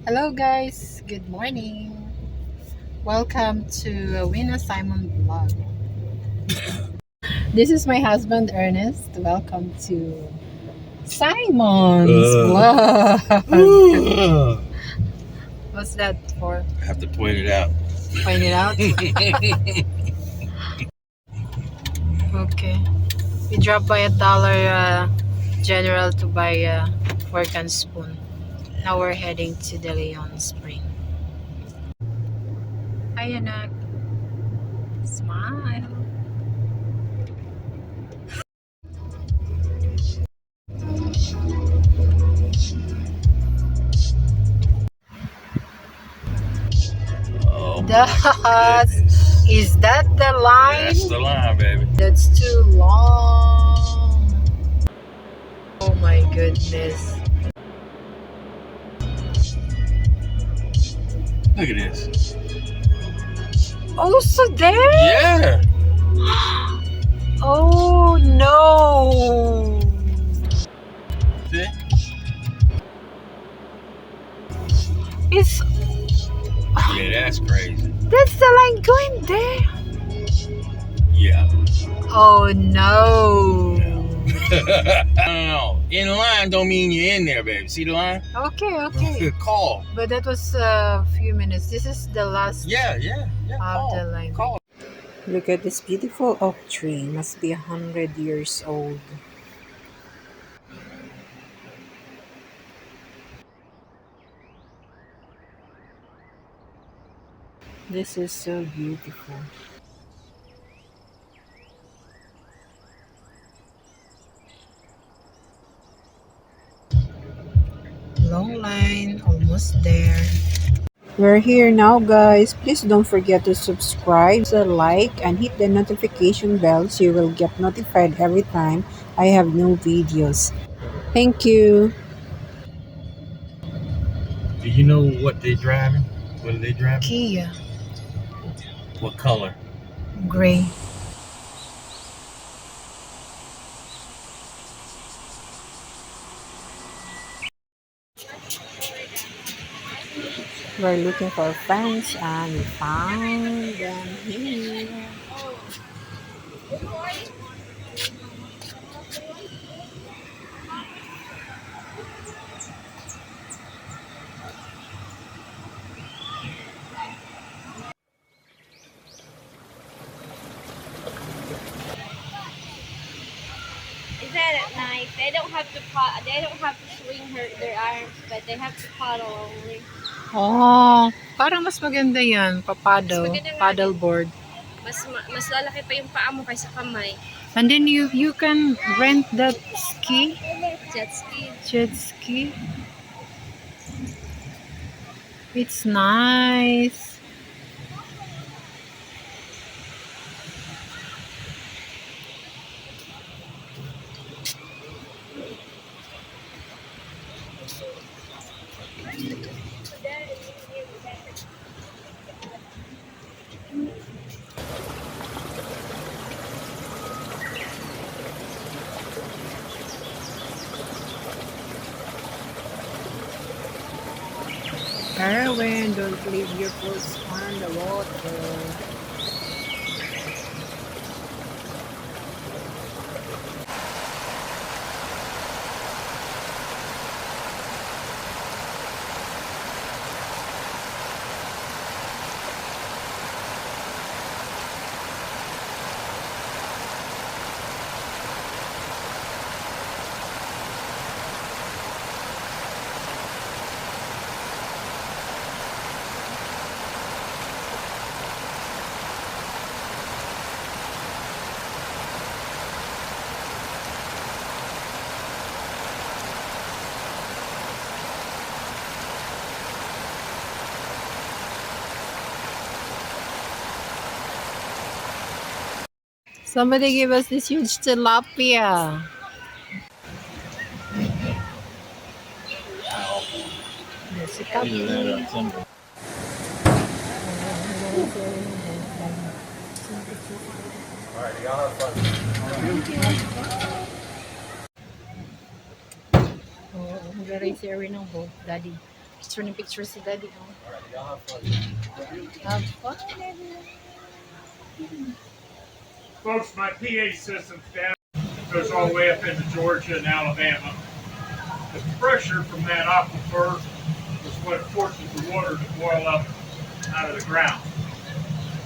Hello guys, good morning. Welcome to Wina Simon vlog. This is my husband Ernest. Welcome to Simon's vlog. What's that for? I have to point it out. Point it out? Okay. We dropped by a Dollar General to buy a fork and spoon. Now we're heading to DeLeon Spring. Hi anak. Smile. Oh, Is that the line? that's the line, baby. That's too long. Oh my goodness. Look at this. Also there? Yeah. Oh no. See? It's Yeah, that's crazy. that's the line going there. Yeah. Oh no. No. In line don't mean you're in there, baby. See the line? Okay. Call. But that was a few minutes. This is the last Yeah. of Call. the line. Call. Look at this beautiful oak tree. Must be 100 years old. This is so beautiful. Long line, almost there. We're here now, guys. Please don't forget to subscribe, a like, and hit the notification bell so you will get notified every time I have new videos. Thank you. Do you know what they're driving? What are they driving? Kia. What color? Gray. We're looking for friends and we found them here. Is that at night? They don't have to they don't have to swing their arms, but they have to paddle only. Oh, parang mas maganda yan. Papaddle. Mas maganda nga Paddle din. board. Mas lalaki pa yung paa mo kaysa kamay. And then you can rent that ski. Jet ski. Jet ski. It's nice. Erwin, don't leave your clothes on the water. Somebody give us this huge tilapia. There's a couple. Alright, y'all have fun. Oh, very serious ng boat, Daddy. Picture ni picture si Daddy. Oh. Have fun, everyone. Folks, my PA system's down. It goes all the way up into Georgia and Alabama. The pressure from that aquifer is what forces the water to boil up out of the ground.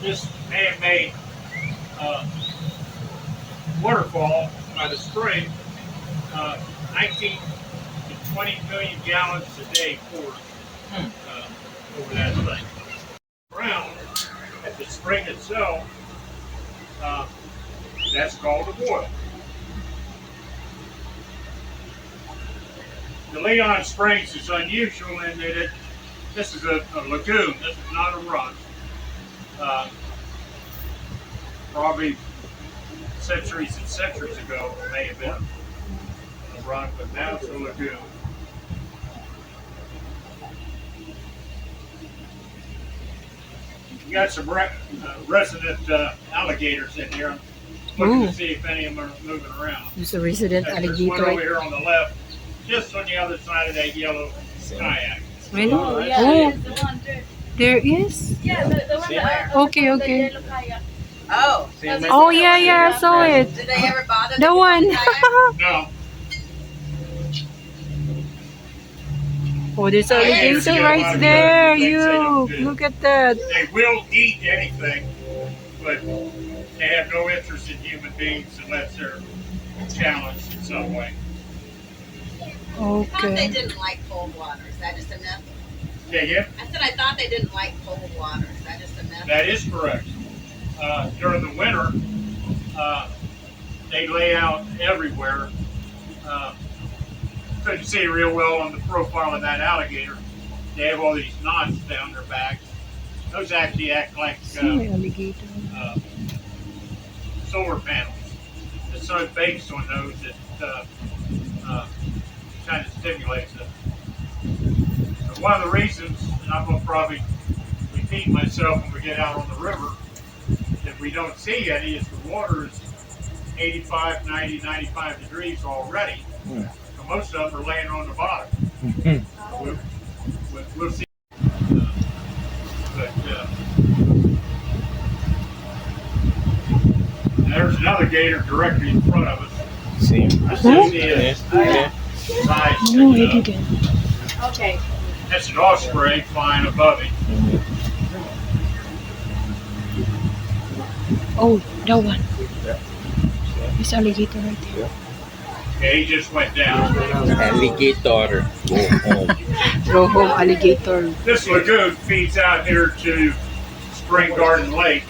This man-made waterfall by the spring, 19 to 20 million gallons a day pours over that thing. Ground at the spring itself, that's called a boil. DeLeon Springs is unusual in that this is a lagoon. This is not a run. Probably centuries and centuries ago, it may have been a run, but now it's a lagoon. We got some resident alligators in here. I'm looking to see if any of them are moving around. There's a resident There's one alligator. over here on the left, just on the other side of that yellow kayak. Really? Oh, yeah, Oh, there's the one there. there is? Yeah, the one that Okay, the okay. yellow kayak. Oh, Oh, yeah, yeah, I saw it. did they ever bother The one. No, Oh, there's Yeah, alligator yeah, right yeah, there. yeah, You, yeah. look at that. they will eat anything, but they have no interest in human beings unless they're challenged in some way. I thought they Okay. didn't like cold water. Is that just a myth? Yeah, I said I thought they didn't like cold water. Is that just a myth? that is correct. During the winter, they lay out everywhere. Couldn't see real well on the profile of that alligator. They have all these knots down their backs. Those actually act like See my alligator. solar panels. The sun bakes on those. It kind of stimulates it. So one of the reasons, and I'm going to probably repeat myself when we get out on the river, that we don't see any is the water is 85, 90, 95 degrees already. So most of them are laying on the bottom. We'll see. But there's another gator directly in front of us. See him? I still see his Yeah. size. No, I didn't. Okay. That's an osprey flying above him. Oh, that one. There's alligator right there. Okay, he just went down. Alligator. Go home. Go home, alligator. This lagoon feeds out here to Spring Garden Lake.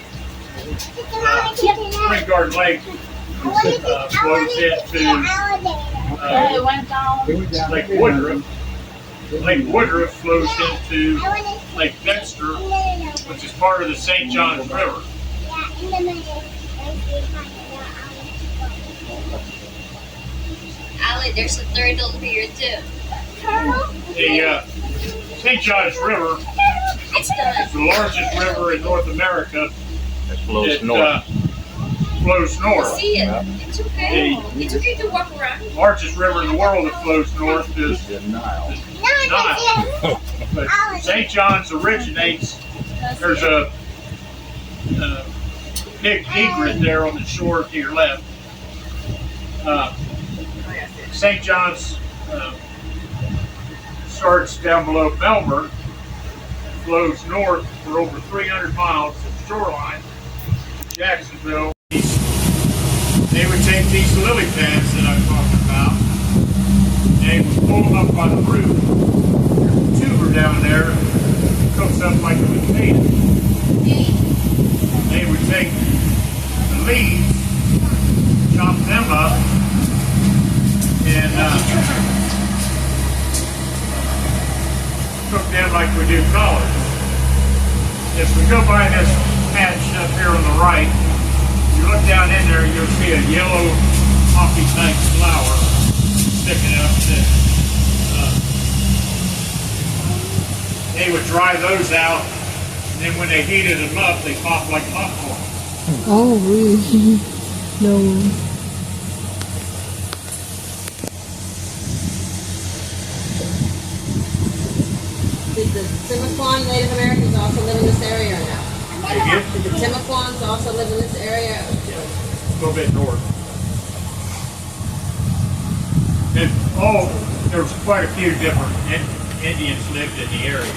Spring Garden Lake flows into It went down. Lake Woodruff. Lake Woodruff flows into Lake Dexter, which is part of the St. Johns River. Allie, there's a turtle here too. The St. Johns River It's done. is the largest river in North America That flows that north. flows north. See it. It's okay. It's okay to walk around. The largest river in the world that flows north is The Nile. Nile. But St. John's originates, there's a big egret there on the shore to your left. St. John's starts down below Melbourne, flows north for over 300 miles to the shoreline, Jacksonville. They would take these lily pads that I'm talking about, they would pull them up by the root, tuber down there, cooks up like a potato. They would take the leaves, chop them up, and cook them like we do collards. If we go by this patch up here on the right, you look down in there, you'll see a yellow poppy-type flower sticking up there. They would dry those out, and then when they heated them up, they pop like popcorn. Oh, really? No. Timucuan Native Americans also live in this area or no? Again, Did the Timucuans also live in this area? a little bit north. And there was quite a few different Indians lived in the area.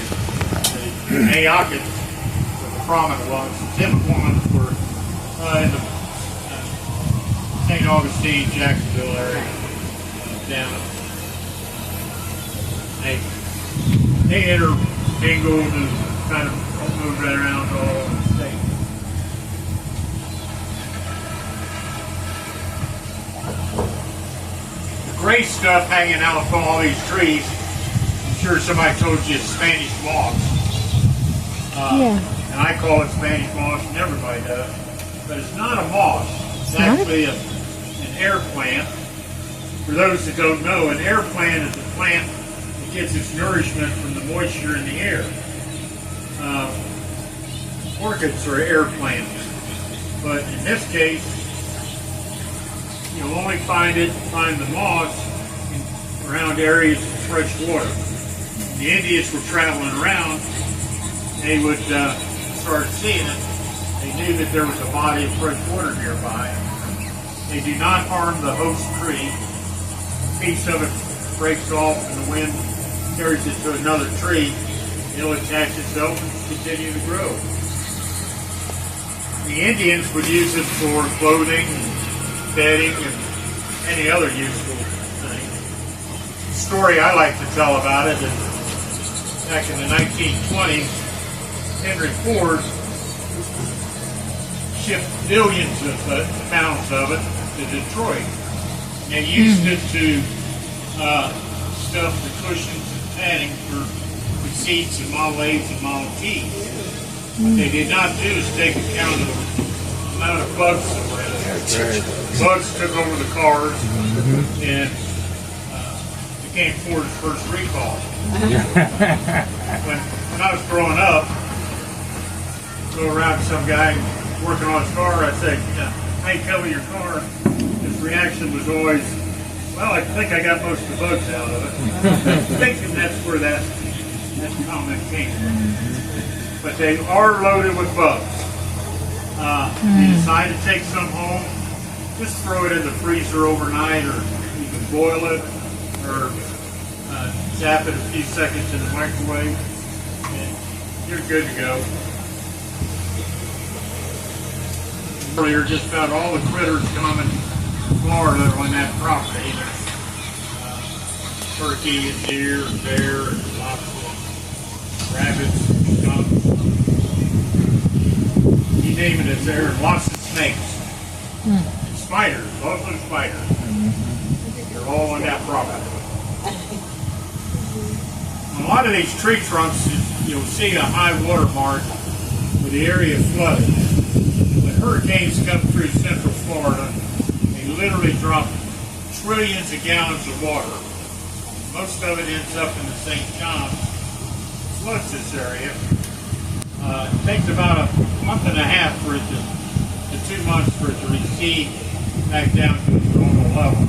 The Ayakans were the prominent ones. The Timucuans were in the St. Augustine, Jacksonville area. Down. They intermingled and kind of moved right around all over the state. The gray stuff hanging out from all these trees, I'm sure somebody told you it's Spanish moss. Yeah. And I call it Spanish moss, and everybody does. But it's not a moss. It's actually an air plant. For those that don't know, an air plant is a plant that gets its nourishment from the moisture in the air. Orchids are air plants, but in this case, you'll only find the moss around areas of fresh water. The Indians were traveling around, they would start seeing it. They knew that there was a body of fresh water nearby. They do not harm the host tree. A piece of it breaks off and the wind carries it to another tree. It'll attach itself and continue to grow. The Indians would use it for clothing, bedding, and any other useful thing. The story I like to tell about it is back in the 1920s, Henry Ford shipped billions of pounds of it to Detroit. They used it to stuff the cushions and padding for the seats and Model A's and Model T's. What they did not do is take account of the amount of bugs that were in it. Bugs took over the cars and became Ford's first recall. When I was growing up, go around some guy working on his car, I'd say, hey, cover your car. His reaction was always, well, I think I got most of the bugs out of it. Thinking that's where that comment came from. But they are loaded with bugs. You decide to take some home, just throw it in the freezer overnight, or you can boil it, or zap it a few seconds in the microwave, and you're good to go. Earlier, just about all the critters common in Florida are on that property. There's turkey and deer and bear and lots of rabbits and skunks. You name it, it's there. And lots of snakes. And spiders, lots of spiders. They're all on that property. On a lot of these tree trunks, you'll see a high water mark where the area flooded. When hurricanes come through central Florida, they literally drop trillions of gallons of water. Most of it ends up in the St. Johns, floods this area. It takes about a month and a half for it to 2 months for it to recede back down to its normal level.